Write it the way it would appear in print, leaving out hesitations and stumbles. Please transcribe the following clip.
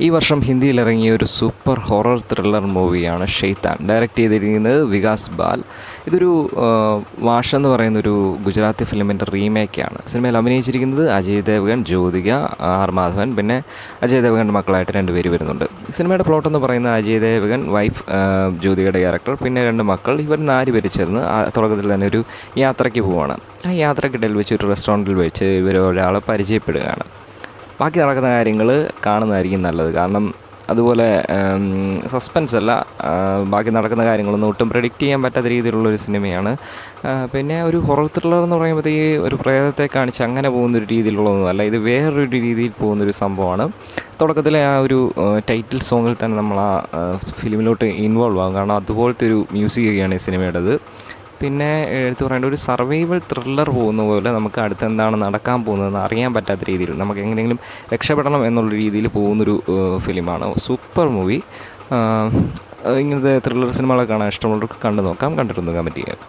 ഈ വർഷം ഹിന്ദിയിൽ ഇറങ്ങിയ ഒരു സൂപ്പർ ഹൊറർ ത്രില്ലർ മൂവിയാണ് ഷെയ്ത്താൻ. ഡയറക്റ്റ് ചെയ്തിരിക്കുന്നത് വികാസ് ബാൽ. ഇതൊരു വാഷ് എന്ന് പറയുന്നൊരു ഗുജറാത്തി ഫിലിമിൻ്റെ റീമേക്കാണ്. സിനിമയിൽ അഭിനയിച്ചിരിക്കുന്നത് അജയ് ദേവ്ഗൺ, ജ്യോതിക, ആർ മാധവൻ, പിന്നെ അജയ് ദേവ്ഗൻ്റെ മക്കളായിട്ട് 2 പേര് വരുന്നുണ്ട്. സിനിമയുടെ പ്ലോട്ട് എന്ന് പറയുന്നത് അജയ് ദേവ്ഗൺ, വൈഫ് ജ്യോതികയുടെ ക്യാരക്ടർ, പിന്നെ 2 മക്കൾ, ഇവർ 4 പേര് ചേർന്ന് തുടക്കത്തിൽ തന്നെ ഒരു യാത്രയ്ക്ക് പോവുകയാണ്. ആ യാത്രക്കിടയിൽ വെച്ച് ഒരു റെസ്റ്റോറൻറ്റിൽ വെച്ച് ഇവർ ഒരാളെ പരിചയപ്പെടുകയാണ്. ബാക്കി നടക്കുന്ന കാര്യങ്ങൾ കാണുന്നതായിരിക്കും നല്ലത്. കാരണം അതുപോലെ സസ്പെൻസ് അല്ല, ബാക്കി നടക്കുന്ന കാര്യങ്ങളൊന്നും ഒട്ടും പ്രെഡിക്റ്റ് ചെയ്യാൻ പറ്റാത്ത രീതിയിലുള്ളൊരു സിനിമയാണ്. പിന്നെ ഒരു ഹൊറർ ത്രില്ലർ എന്ന് പറയുമ്പോഴത്തേക്ക് ഒരു പ്രേതത്തെ കാണിച്ച് അങ്ങനെ പോകുന്നൊരു രീതിയിലുള്ളതൊന്നുമല്ല. ഇത് വേറൊരു രീതിയിൽ പോകുന്നൊരു സംഭവമാണ്. തുടക്കത്തിലെ ആ ഒരു ടൈറ്റിൽ സോങ്ങിൽ തന്നെ നമ്മൾ ആ ഫിലിമിലോട്ട് ഇൻവോൾവ് ആകും. കാരണം അതുപോലത്തെ ഒരു മ്യൂസിക്കൊക്കെയാണ് ഈ സിനിമയുടേത്. പിന്നെ എടുത്തു പറയേണ്ട ഒരു സർവൈവൽ ത്രില്ലർ പോകുന്ന പോലെ നമുക്ക് അടുത്ത് എന്താണ് നടക്കാൻ പോകുന്നതെന്ന് അറിയാൻ പറ്റാത്ത രീതിയിൽ നമുക്ക് എങ്ങനെയെങ്കിലും രക്ഷപ്പെടണം എന്നുള്ള രീതിയിൽ പോകുന്നൊരു ഫിലിമാണ്. Super movie. ഇങ്ങനത്തെ ത്രില്ലർ സിനിമകളൊക്കെ കാണാൻ ഇഷ്ടമുള്ളവർക്ക് കണ്ടു നോക്കാം, കണ്ടിട്ടൊന്ന് കമൻറ്റ് ചെയ്യാം.